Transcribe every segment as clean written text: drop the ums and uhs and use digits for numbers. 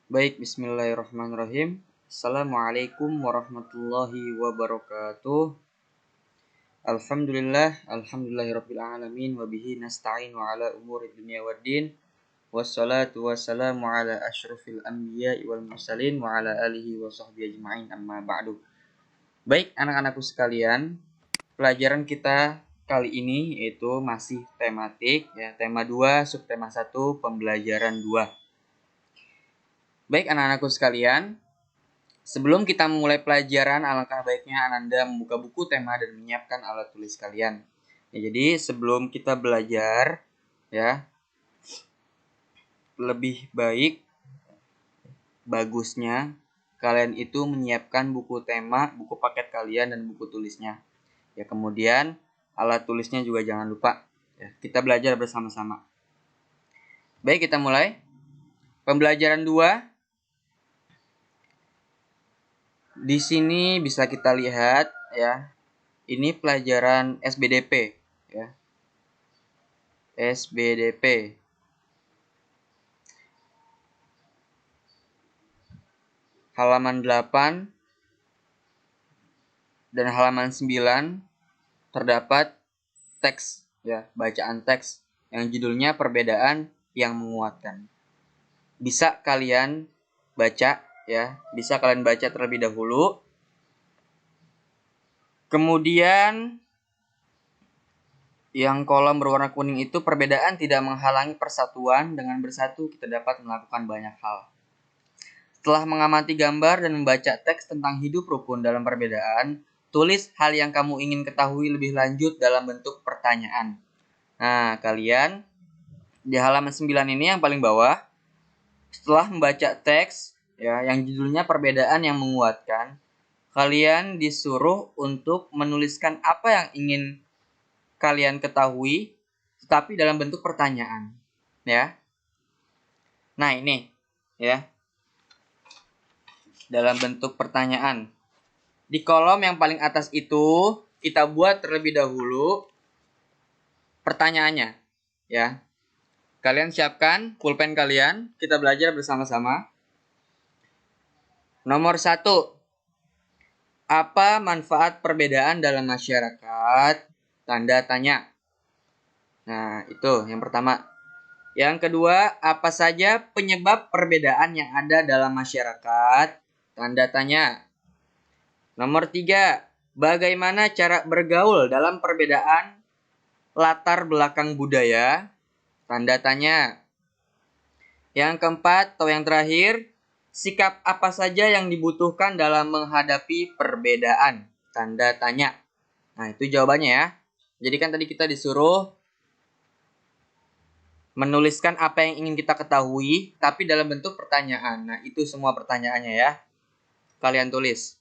Baik, bismillahirrahmanirrahim. Assalamualaikum warahmatullahi wabarakatuh. Alhamdulillahirabbil alamin wa bihi nasta'inu ala umuri dunya waddin. Wassalatu wassalamu ala asyrafil anbiya'i wal mursalin wa ala alihi wa sahbihi ajma'in amma ba'du. Baik, anak-anakku sekalian, pelajaran kita kali ini yaitu masih tematik ya, tema 2, subtema 1, pembelajaran 2. Baik anak-anakku sekalian, sebelum kita memulai pelajaran, alangkah baiknya Ananda membuka buku tema dan menyiapkan alat tulis kalian. Ya, jadi sebelum kita belajar, ya, lebih baik, bagusnya kalian itu menyiapkan buku tema, buku paket kalian dan buku tulisnya. Ya, kemudian alat tulisnya juga jangan lupa. Ya, kita belajar bersama-sama. Baik, kita mulai. Pembelajaran 2. Di sini bisa kita lihat ya. Ini pelajaran SBDP ya. SBDP. Halaman 8 dan halaman 9 terdapat teks ya, bacaan teks yang judulnya perbedaan yang menguatkan. Bisa kalian baca ya, bisa kalian baca terlebih dahulu. Kemudian yang kolom berwarna kuning itu perbedaan tidak menghalangi persatuan, dengan bersatu kita dapat melakukan banyak hal. Setelah mengamati gambar dan membaca teks tentang hidup rukun dalam perbedaan, tulis hal yang kamu ingin ketahui lebih lanjut dalam bentuk pertanyaan. Nah, kalian di halaman 9 ini yang paling bawah, setelah membaca teks ya yang judulnya perbedaan yang menguatkan, kalian disuruh untuk menuliskan apa yang ingin kalian ketahui tetapi dalam bentuk pertanyaan, ya. Nah, ini ya. Dalam bentuk pertanyaan. Di kolom yang paling atas itu kita buat terlebih dahulu pertanyaannya, ya. Kalian siapkan pulpen kalian, kita belajar bersama-sama. Nomor 1. Apa manfaat perbedaan dalam masyarakat? Tanda tanya. Nah, itu yang pertama. Yang kedua, apa saja penyebab perbedaan yang ada dalam masyarakat? Tanda tanya. Nomor 3, bagaimana cara bergaul dalam perbedaan latar belakang budaya? Tanda tanya. Yang keempat atau yang terakhir, sikap apa saja yang dibutuhkan dalam menghadapi perbedaan? Tanda tanya. Nah, itu jawabannya ya. Jadi kan tadi kita disuruh menuliskan apa yang ingin kita ketahui, tapi dalam bentuk pertanyaan. Nah, itu semua pertanyaannya ya. Kalian tulis.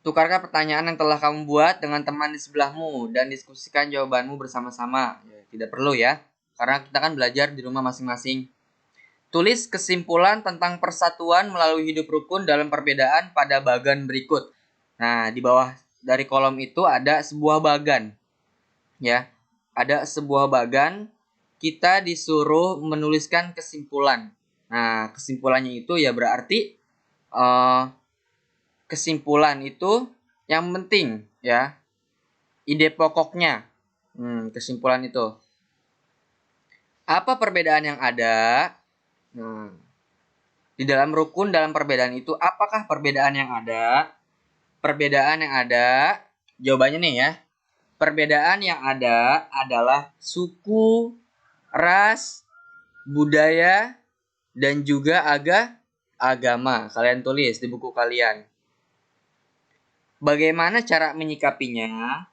Tukarkan pertanyaan yang telah kamu buat dengan teman di sebelahmu dan diskusikan jawabanmu bersama-sama. Ya, tidak perlu ya, karena kita kan belajar di rumah masing-masing. Tulis kesimpulan tentang persatuan melalui hidup rukun dalam perbedaan pada bagan berikut. Nah, di bawah dari kolom itu ada sebuah bagan. Ya, ada sebuah bagan. Kita disuruh menuliskan kesimpulan. Nah, kesimpulannya itu ya berarti kesimpulan itu yang penting ya. Ide pokoknya. Kesimpulan itu. Apa perbedaan yang ada? Di dalam rukun dalam perbedaan itu, apakah perbedaan yang ada? Perbedaan yang ada, jawabannya nih ya. Perbedaan yang ada adalah suku, ras, budaya, dan juga agama. Kalian tulis di buku kalian. Bagaimana cara menyikapinya?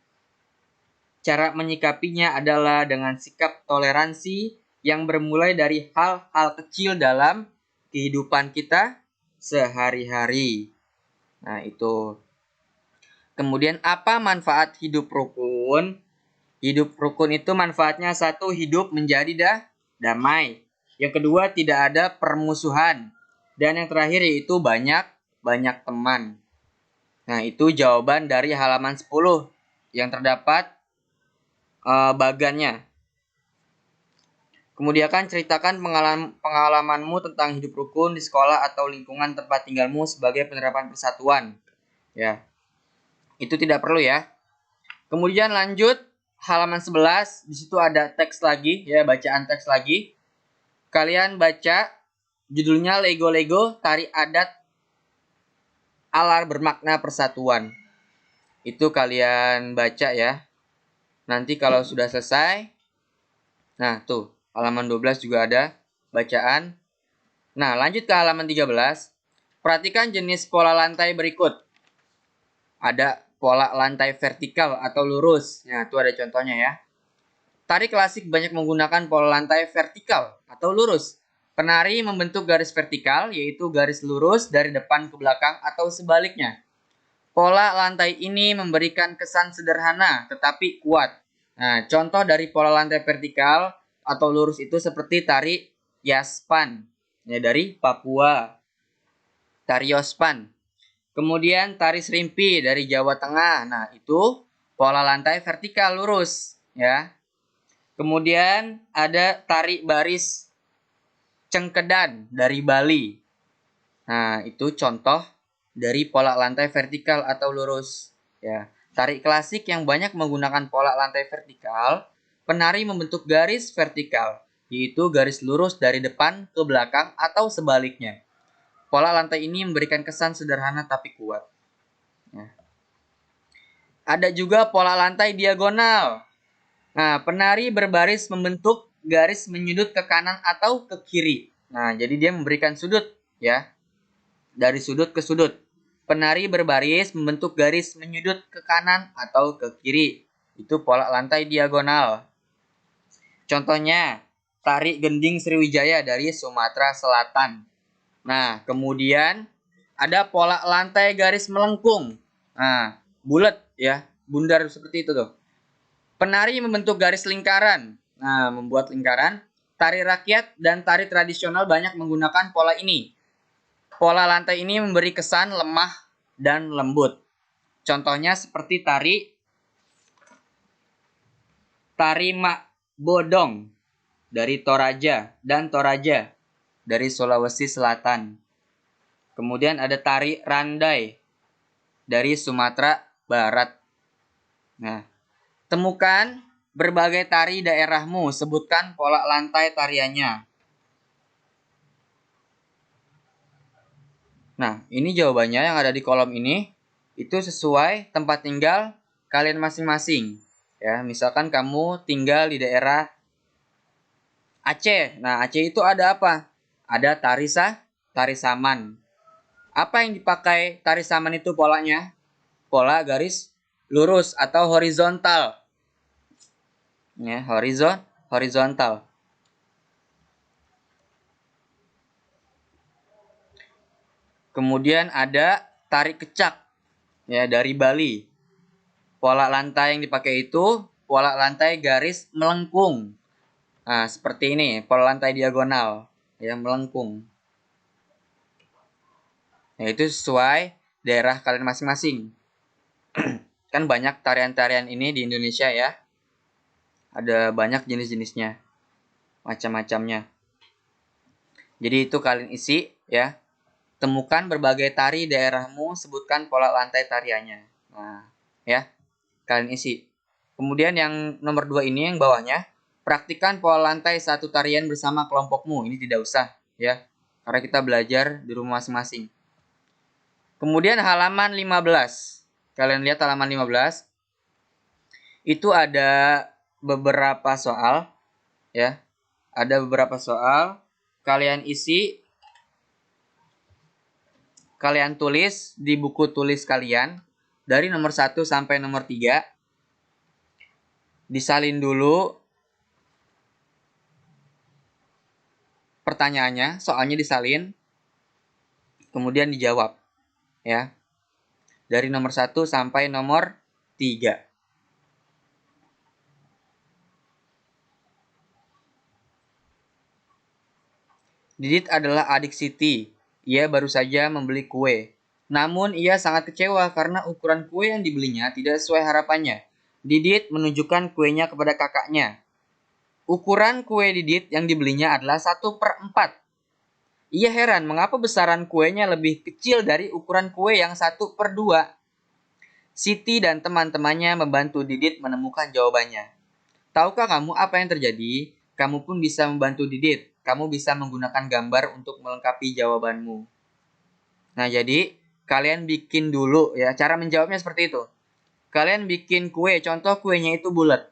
Cara menyikapinya adalah dengan sikap toleransi yang bermulai dari hal-hal kecil dalam kehidupan kita sehari-hari. Nah, itu. Kemudian apa manfaat hidup rukun? Hidup rukun itu manfaatnya satu, hidup menjadi damai. Yang kedua, tidak ada permusuhan. Dan yang terakhir yaitu banyak teman. Nah, itu jawaban dari halaman 10 yang terdapat bagannya. Kemudian ceritakan pengalamanmu tentang hidup rukun di sekolah atau lingkungan tempat tinggalmu sebagai penerapan persatuan. Ya, itu tidak perlu ya. Kemudian lanjut halaman 11, di situ ada teks lagi ya, bacaan teks lagi. Kalian baca judulnya Lego-Lego Tari Adat ala bermakna persatuan. Itu kalian baca ya. Nanti kalau sudah selesai, nah tuh halaman 12 juga ada bacaan. Nah, lanjut ke halaman 13. Perhatikan jenis pola lantai berikut. Ada pola lantai vertikal atau lurus. Nah, itu ada contohnya ya. Tari klasik banyak menggunakan pola lantai vertikal atau lurus. Penari membentuk garis vertikal, yaitu garis lurus dari depan ke belakang atau sebaliknya. Pola lantai ini memberikan kesan sederhana tetapi kuat. Nah, contoh dari pola lantai vertikal atau lurus itu seperti tari Yaspan, ya, dari Papua. Tari Yospan. Kemudian tari Serimpi dari Jawa Tengah. Nah, itu pola lantai vertikal lurus, ya. Kemudian ada tari baris Cengkedan dari Bali. Nah, itu contoh dari pola lantai vertikal atau lurus, ya. Tari klasik yang banyak menggunakan pola lantai vertikal, penari membentuk garis vertikal, yaitu garis lurus dari depan ke belakang atau sebaliknya. Pola lantai ini memberikan kesan sederhana tapi kuat. Ya. Ada juga pola lantai diagonal. Nah, penari berbaris membentuk garis menyudut ke kanan atau ke kiri. Nah, jadi dia memberikan sudut, ya. Dari sudut ke sudut. Penari berbaris membentuk garis menyudut ke kanan atau ke kiri. Itu pola lantai diagonal. Contohnya, tari gending Sriwijaya dari Sumatera Selatan. Nah, kemudian ada pola lantai garis melengkung. Nah, bulat ya, bundar seperti itu tuh. Penari membentuk garis lingkaran. Nah, membuat lingkaran. Tari rakyat dan tari tradisional banyak menggunakan pola ini. Pola lantai ini memberi kesan lemah dan lembut. Contohnya seperti tari Mak Bodong dari Toraja dan Toraja dari Sulawesi Selatan. Kemudian ada tari Randai dari Sumatera Barat. Nah, temukan berbagai tari daerahmu, sebutkan pola lantai tariannya. Nah, ini jawabannya yang ada di kolom ini. Itu sesuai tempat tinggal kalian masing-masing. Ya, misalkan kamu tinggal di daerah Aceh. Nah, Aceh itu ada apa? Ada tari saman. Apa yang dipakai tari saman itu polanya? Pola garis lurus atau horizontal. Ya, horizontal. Kemudian ada tari kecak, ya, dari Bali. Pola lantai yang dipakai itu pola lantai garis melengkung. Nah, seperti ini, pola lantai diagonal, ya, melengkung. Nah, itu sesuai daerah kalian masing-masing. Kan banyak tarian-tarian ini di Indonesia ya. Ada banyak jenis-jenisnya, macam-macamnya. Jadi itu kalian isi ya. Temukan berbagai tari daerahmu, sebutkan pola lantai tariannya. Nah, ya, kalian isi. Kemudian yang nomor 2 ini yang bawahnya, praktikkan pola lantai satu tarian bersama kelompokmu. Ini tidak usah ya, karena kita belajar di rumah masing-masing. Kemudian halaman 15. Kalian lihat halaman 15. Itu ada beberapa soal ya. Ada beberapa soal, kalian isi, kalian tulis di buku tulis kalian dari nomor 1 sampai nomor 3. Disalin dulu pertanyaannya, soalnya disalin. Kemudian dijawab ya. Dari nomor 1 sampai nomor 3. Didit adalah adik Siti. Ia baru saja membeli kue. Namun ia sangat kecewa karena ukuran kue yang dibelinya tidak sesuai harapannya. Didit menunjukkan kuenya kepada kakaknya. Ukuran kue Didit yang dibelinya adalah 1/4. Ia heran mengapa besaran kuenya lebih kecil dari ukuran kue yang 1/2. Siti dan teman-temannya membantu Didit menemukan jawabannya. Tahukah kamu apa yang terjadi? Kamu pun bisa membantu Didit. Kamu bisa menggunakan gambar untuk melengkapi jawabanmu. Nah, jadi kalian bikin dulu ya. Cara menjawabnya seperti itu. Kalian bikin kue, contoh kuenya itu bulat.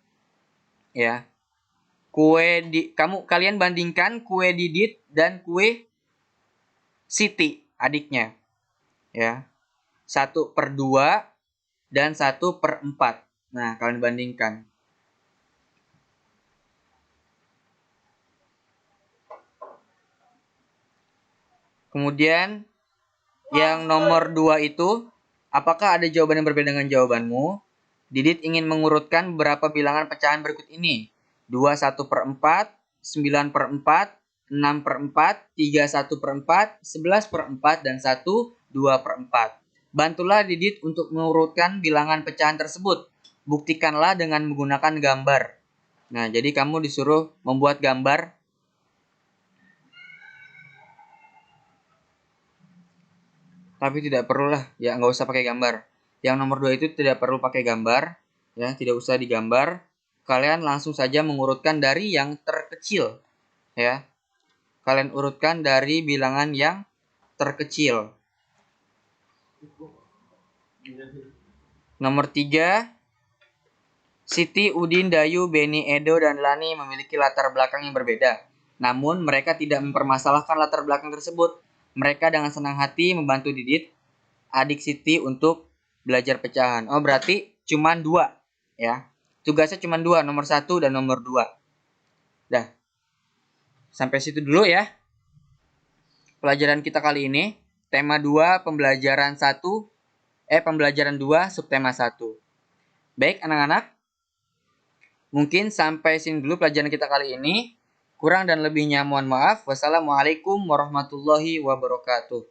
Ya. Kalian bandingkan kue Didit dan kue Siti, adiknya. Ya. 1/2 dan 1/4. Nah, kalian bandingkan. Kemudian yang nomor 2 itu, apakah ada jawaban yang berbeda dengan jawabanmu? Didit ingin mengurutkan beberapa bilangan pecahan berikut ini. 2 1/4, 9/4, 6/4, 3 1/4, 11/4, dan 1 2/4. Bantulah Didit untuk mengurutkan bilangan pecahan tersebut. Buktikanlah dengan menggunakan gambar. Nah, jadi kamu disuruh membuat gambar. Tapi tidak perlulah, ya nggak usah pakai gambar. Yang nomor 2 itu tidak perlu pakai gambar, ya tidak usah digambar. Kalian langsung saja mengurutkan dari yang terkecil, ya. Kalian urutkan dari bilangan yang terkecil. Nomor 3, Siti, Udin, Dayu, Beni, Edo, dan Lani memiliki latar belakang yang berbeda. Namun mereka tidak mempermasalahkan latar belakang tersebut. Mereka dengan senang hati membantu Didit, adik Siti, untuk belajar pecahan. Oh, berarti cuma 2, ya. Tugasnya cuma 2, nomor 1 dan nomor 2. Dah. Sampai situ dulu ya. Pelajaran kita kali ini, tema 2, pembelajaran 2, subtema 1. Baik, anak-anak. Mungkin sampai sini dulu pelajaran kita kali ini. Kurang dan lebihnya mohon maaf. Wassalamualaikum warahmatullahi wabarakatuh.